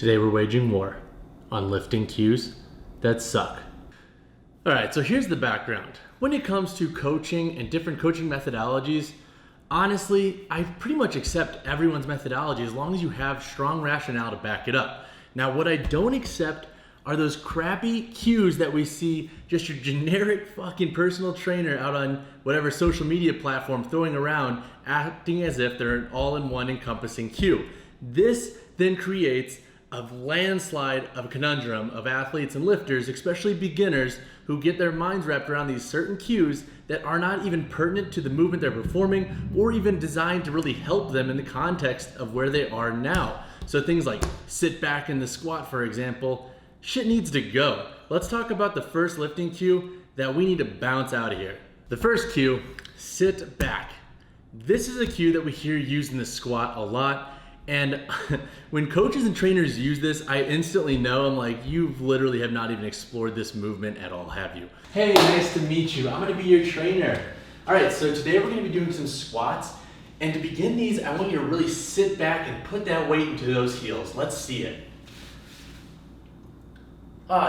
Today we're waging war on lifting cues that suck. All right, so here's the background. When it comes to coaching and different coaching methodologies, honestly, I pretty much accept everyone's methodology as long as you have strong rationale to back it up. Now, what I don't accept are those crappy cues that we see just your generic fucking personal trainer out on whatever social media platform throwing around, acting as if they're an all-in-one encompassing cue. This then creates a landslide of a conundrum of athletes and lifters, especially beginners, who get their minds wrapped around these certain cues that are not even pertinent to the movement they're performing or even designed to really help them in the context of where they are now. So things like sit back in the squat, for example, shit needs to go. Let's talk about the first lifting cue that we need to bounce out of here. The first cue, sit back. This is a cue that we hear used in the squat a lot. And when coaches and trainers use this, I instantly know, I'm like, you literally have not even explored this movement at all, have you? Hey, nice to meet you. I'm gonna be your trainer. All right, so today we're gonna be doing some squats. And to begin these, I want you to really sit back and put that weight into those heels. Let's see it.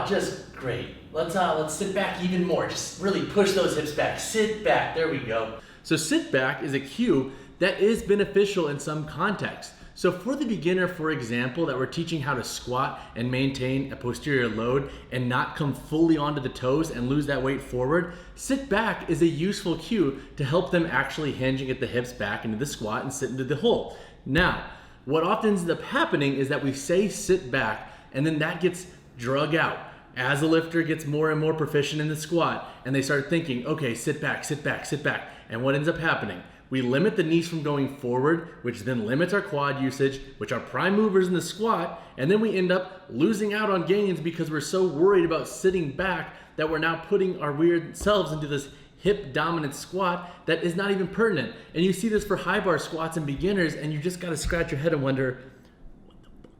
Just great. Let's sit back even more. Just really push those hips back. Sit back, there we go. So sit back is a cue that is beneficial in some contexts. So for the beginner, for example, that we're teaching how to squat and maintain a posterior load and not come fully onto the toes and lose that weight forward, sit back is a useful cue to help them actually hinge and get the hips back into the squat and sit into the hole. Now, what often ends up happening is that we say sit back and then that gets drug out as the lifter gets more and more proficient in the squat and they start thinking, okay, sit back, sit back, sit back. And what ends up happening? We limit the knees from going forward, which then limits our quad usage, which are prime movers in the squat, and then we end up losing out on gains because we're so worried about sitting back that we're now putting our weird selves into this hip dominant squat that is not even pertinent. And you see this for high bar squats and beginners, and you just gotta scratch your head and wonder,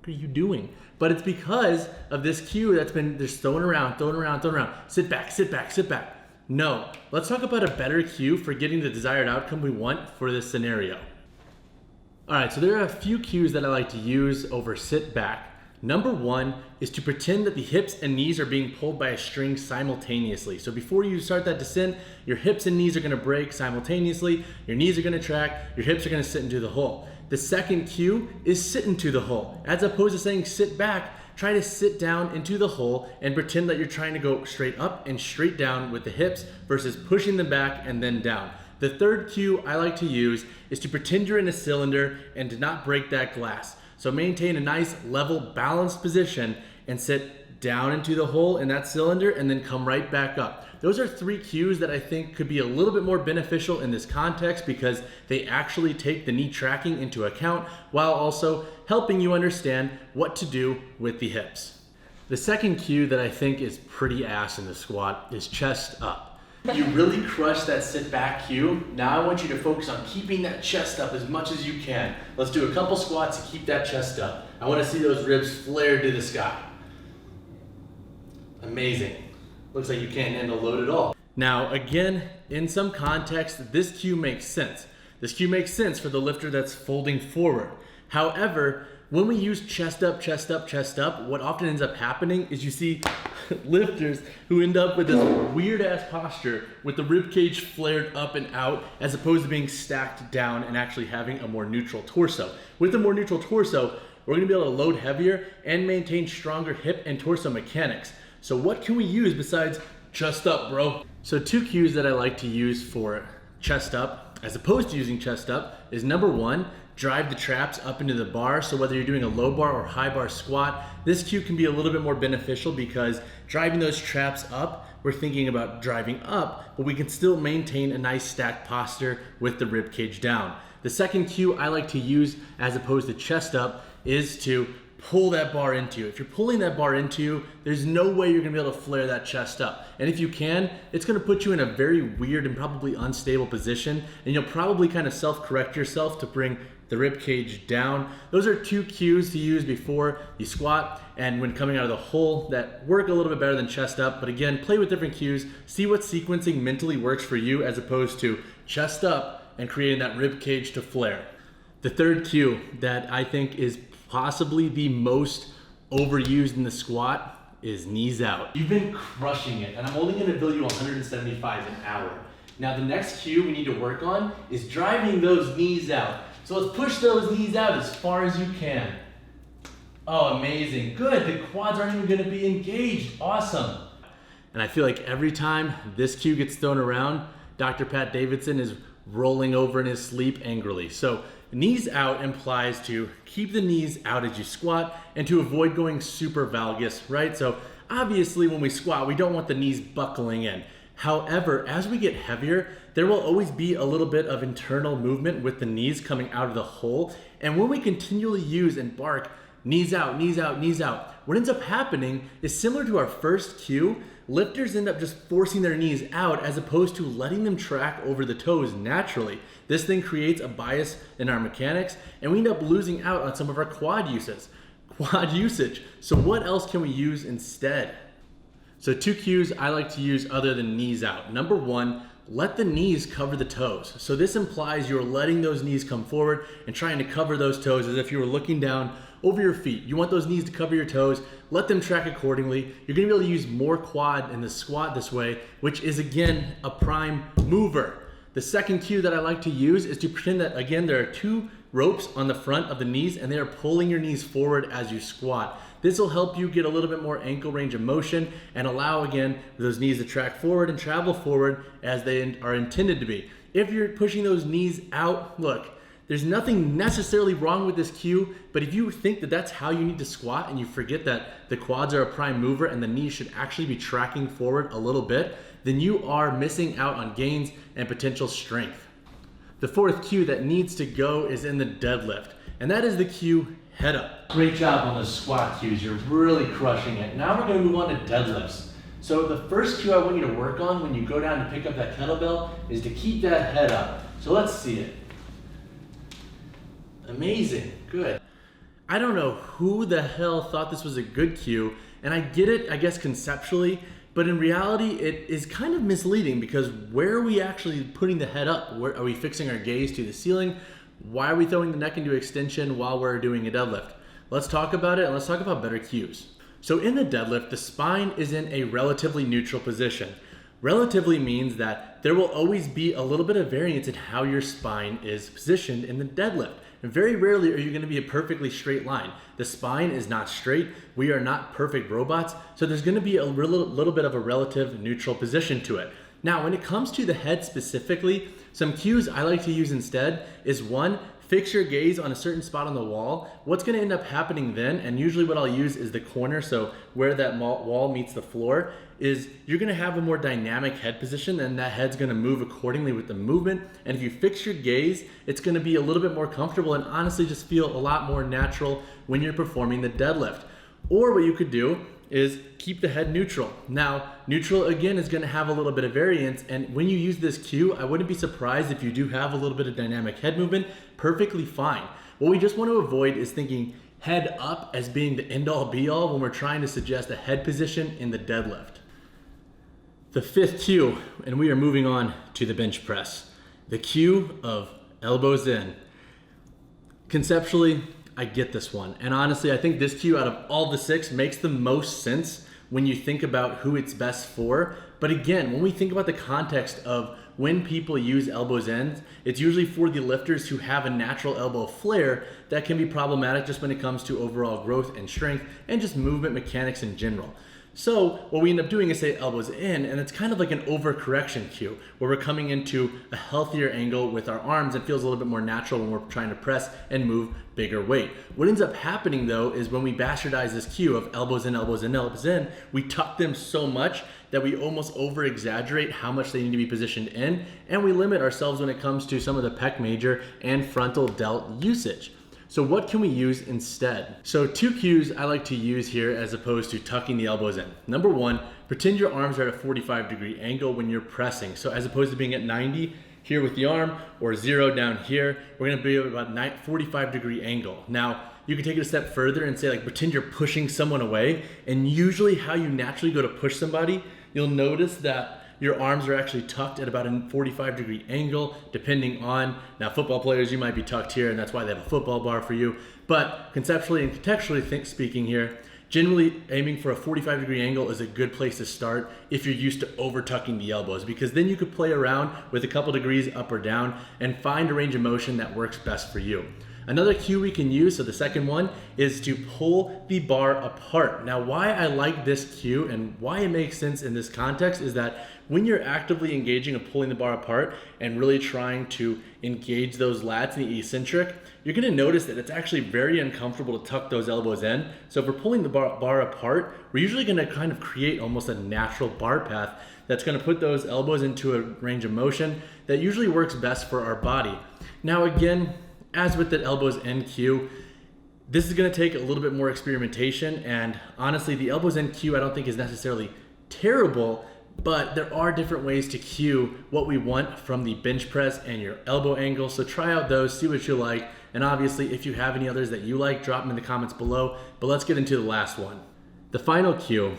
what are you doing? But it's because of this cue that's been just thrown around. Sit back, sit back, sit back. No, let's talk about a better cue for getting the desired outcome we want for this scenario. All right, so there are a few cues that I like to use over sit back. Number one is to pretend that the hips and knees are being pulled by a string simultaneously. So before you start that descent, your hips and knees are gonna break simultaneously, your knees are gonna track, your hips are gonna sit into the hole. The second cue is sit into the hole. As opposed to saying sit back, try to sit down into the hole and pretend that you're trying to go straight up and straight down with the hips versus pushing them back and then down. The third cue I like to use is to pretend you're in a cylinder and to not break that glass. So maintain a nice level balanced position and sit down into the hole in that cylinder and then come right back up. Those are three cues that I think could be a little bit more beneficial in this context because they actually take the knee tracking into account while also helping you understand what to do with the hips. The second cue that I think is pretty ass in the squat is chest up. You really crush that sit back cue. Now I want you to focus on keeping that chest up as much as you can. Let's do a couple squats to keep that chest up. I want to see those ribs flare to the sky. Amazing. Looks like you can't handle load at all. Now, again, in some context, this cue makes sense. This cue makes sense for the lifter that's folding forward. However, when we use chest up, chest up, chest up, what often ends up happening is you see lifters who end up with this weird ass posture with the rib cage flared up and out as opposed to being stacked down and actually having a more neutral torso. With a more neutral torso, we're gonna be able to load heavier and maintain stronger hip and torso mechanics. So what can we use besides chest up, bro? So two cues that I like to use for chest up, as opposed to using chest up, is number one, drive the traps up into the bar. So whether you're doing a low bar or high bar squat, this cue can be a little bit more beneficial because driving those traps up, we're thinking about driving up, but we can still maintain a nice stacked posture with the rib cage down. The second cue I like to use as opposed to chest up is to pull that bar into you. If you're pulling that bar into you, there's no way you're gonna be able to flare that chest up. And if you can, it's gonna put you in a very weird and probably unstable position, and you'll probably kind of self-correct yourself to bring the rib cage down. Those are two cues to use before you squat and when coming out of the hole that work a little bit better than chest up. But again, play with different cues, see what sequencing mentally works for you as opposed to chest up and creating that rib cage to flare. The third cue that I think is possibly the most overused in the squat is knees out. You've been crushing it, and I'm only gonna bill you 175 an hour. Now the next cue we need to work on is driving those knees out. So let's push those knees out as far as you can. Oh, amazing, good. The quads aren't even gonna be engaged, awesome. And I feel like every time this cue gets thrown around, Dr. Pat Davidson is rolling over in his sleep angrily. So knees out implies to keep the knees out as you squat and to avoid going super valgus, right? So obviously when we squat, we don't want the knees buckling in. However, as we get heavier, there will always be a little bit of internal movement with the knees coming out of the hole. And when we continually use and bark, knees out, knees out, knees out, what ends up happening is similar to our first cue. Lifters end up just forcing their knees out as opposed to letting them track over the toes naturally. This thing creates a bias in our mechanics and we end up losing out on some of our quad usage. So what else can we use instead? So 2 cues I like to use other than knees out. Number 1, let the knees cover the toes. So this implies you're letting those knees come forward and trying to cover those toes as if you were looking down over your feet. You want those knees to cover your toes, let them track accordingly. You're gonna be able to use more quad in the squat this way, which is again, a prime mover. The second cue that I like to use is to pretend that again, there are 2 ropes on the front of the knees and they are pulling your knees forward as you squat. This will help you get a little bit more ankle range of motion and allow again, those knees to track forward and travel forward as they are intended to be. If you're pushing those knees out, look, there's nothing necessarily wrong with this cue, but if you think that that's how you need to squat and you forget that the quads are a prime mover and the knees should actually be tracking forward a little bit, then you are missing out on gains and potential strength. The 4th cue that needs to go is in the deadlift, and that is the cue head up. Great job on those squat cues, you're really crushing it. Now we're gonna move on to deadlifts. So the first cue I want you to work on when you go down to pick up that kettlebell is to keep that head up. So let's see it. Amazing, good. I don't know who the hell thought this was a good cue, and I get it, I guess conceptually, but in reality, it is kind of misleading because where are we actually putting the head up? Where are we fixing our gaze to the ceiling? Why are we throwing the neck into extension while we're doing a deadlift? Let's talk about it and let's talk about better cues. So in the deadlift, the spine is in a relatively neutral position. Relatively means that there will always be a little bit of variance in how your spine is positioned in the deadlift. And very rarely are you going to be a perfectly straight line. The spine is not straight. We are not perfect robots. So there's going to be a little bit of a relative neutral position to it. Now, when it comes to the head specifically, some cues I like to use instead is 1, fix your gaze on a certain spot on the wall. What's going to end up happening then, and usually what I'll use is the corner, so where that wall meets the floor, is you're going to have a more dynamic head position and that head's going to move accordingly with the movement. And if you fix your gaze, it's going to be a little bit more comfortable and honestly just feel a lot more natural when you're performing the deadlift. Or what you could do is keep the head neutral. Now, neutral again is going to have a little bit of variance, and when you use this cue, I wouldn't be surprised if you do have a little bit of dynamic head movement, perfectly fine. What we just want to avoid is thinking head up as being the end-all be-all when we're trying to suggest a head position in the deadlift. The 5th cue, and we are moving on to the bench press. The cue of elbows in. Conceptually, I get this one. And honestly, I think this cue out of all the 6 makes the most sense when you think about who it's best for. But again, when we think about the context of when people use elbows in, it's usually for the lifters who have a natural elbow flare that can be problematic just when it comes to overall growth and strength and just movement mechanics in general. So what we end up doing is say elbows in, and it's kind of like an overcorrection cue where we're coming into a healthier angle with our arms. It feels a little bit more natural when we're trying to press and move bigger weight. What ends up happening though is when we bastardize this cue of elbows in, elbows in, elbows in, we tuck them so much that we almost over exaggerate how much they need to be positioned in, and we limit ourselves when it comes to some of the pec major and frontal delt usage. So what can we use instead? So 2 cues I like to use here as opposed to tucking the elbows in. Number 1, pretend your arms are at a 45-degree angle when you're pressing. So as opposed to being at 90 here with the arm or 0 down here, we're gonna be at about 45-degree angle. Now, you can take it a step further and say like, pretend you're pushing someone away, and usually how you naturally go to push somebody, you'll notice that your arms are actually tucked at about a 45-degree angle, depending on, now football players, you might be tucked here, and that's why they have a football bar for you. But conceptually and contextually speaking here, Generally, aiming for a 45-degree angle is a good place to start if you're used to over tucking the elbows, because then you could play around with a couple degrees up or down and find a range of motion that works best for you. Another cue we can use, so the second one, is to pull the bar apart. Now, why I like this cue and why it makes sense in this context is that when you're actively engaging of pulling the bar apart and really trying to engage those lats in the eccentric, you're gonna notice that it's actually very uncomfortable to tuck those elbows in. So if we're pulling the bar apart, we're usually gonna kind of create almost a natural bar path that's gonna put those elbows into a range of motion that usually works best for our body. Now again, as with the elbows in cue, this is gonna take a little bit more experimentation, and honestly, the elbows in cue I don't think is necessarily terrible, but there are different ways to cue what we want from the bench press and your elbow angle. So try out those, see what you like, and obviously if you have any others that you like, drop them in the comments below. But let's get into the last one. The final cue,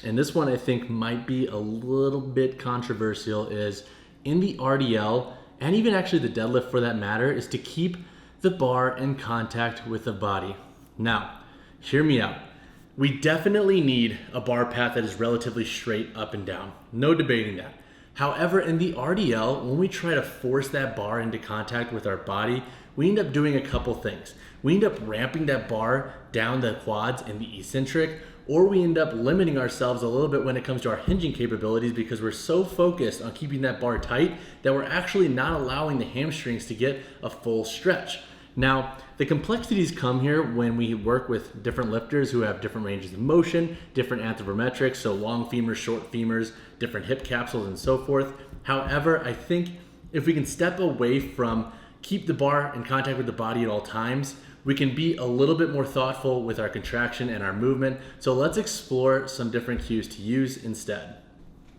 and this one I think might be a little bit controversial, is in the RDL, and even actually the deadlift for that matter, is to keep the bar in contact with the body. Now, hear me out. We definitely need a bar path that is relatively straight up and down. No debating that. However, in the RDL, when we try to force that bar into contact with our body, we end up doing a couple things. We end up ramping that bar down the quads and the eccentric, or we end up limiting ourselves a little bit when it comes to our hinging capabilities because we're so focused on keeping that bar tight that we're actually not allowing the hamstrings to get a full stretch. Now, the complexities come here when we work with different lifters who have different ranges of motion, different anthropometrics, so long femurs, short femurs, different hip capsules, and so forth. However, I think if we can step away from keep the bar in contact with the body at all times, we can be a little bit more thoughtful with our contraction and our movement. So let's explore some different cues to use instead.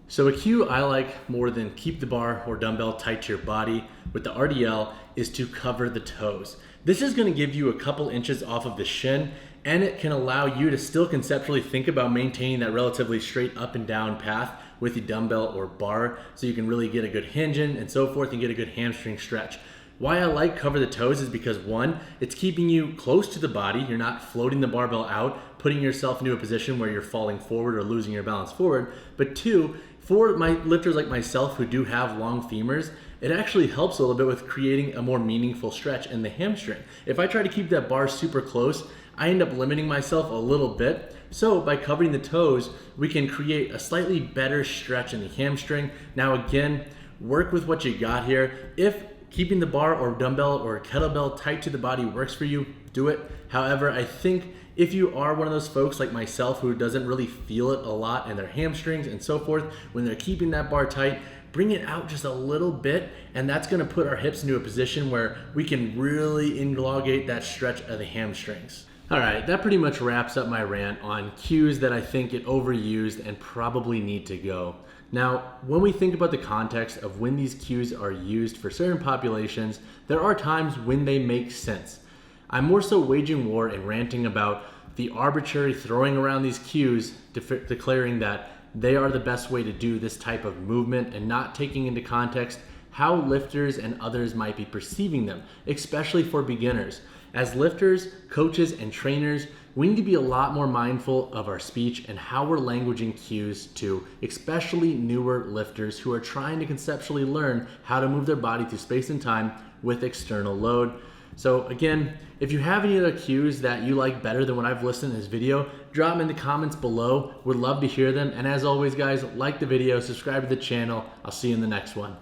So a cue I like more than keep the bar or dumbbell tight to your body with the RDL is to cover the toes. This is going to give you a couple inches off of the shin, and it can allow you to still conceptually think about maintaining that relatively straight up and down path with the dumbbell or bar, so you can really get a good hinge in and so forth and get a good hamstring stretch. Why I like cover the toes is because one, it's keeping you close to the body. You're not floating the barbell out, putting yourself into a position where you're falling forward or losing your balance forward. But two, for my lifters like myself who do have long femurs, it actually helps a little bit with creating a more meaningful stretch in the hamstring. If I try to keep that bar super close, I end up limiting myself a little bit. So by covering the toes, we can create a slightly better stretch in the hamstring. Now again, work with what you got here. If keeping the bar or dumbbell or kettlebell tight to the body works for you, do it. However, I think if you are one of those folks like myself who doesn't really feel it a lot in their hamstrings and so forth, when they're keeping that bar tight, bring it out just a little bit, and that's gonna put our hips into a position where we can really elongate that stretch of the hamstrings. All right, that pretty much wraps up my rant on cues that I think get overused and probably need to go. Now, when we think about the context of when these cues are used for certain populations, there are times when they make sense. I'm more so waging war and ranting about the arbitrary throwing around these cues, declaring that they are the best way to do this type of movement and not taking into context how lifters and others might be perceiving them, especially for beginners. As lifters, coaches, and trainers, we need to be a lot more mindful of our speech and how we're languaging cues to especially newer lifters who are trying to conceptually learn how to move their body through space and time with external load. So again, if you have any other cues that you like better than what I've listed in this video, drop them in the comments below. Would love to hear them. And as always, guys, like the video, subscribe to the channel. I'll see you in the next one.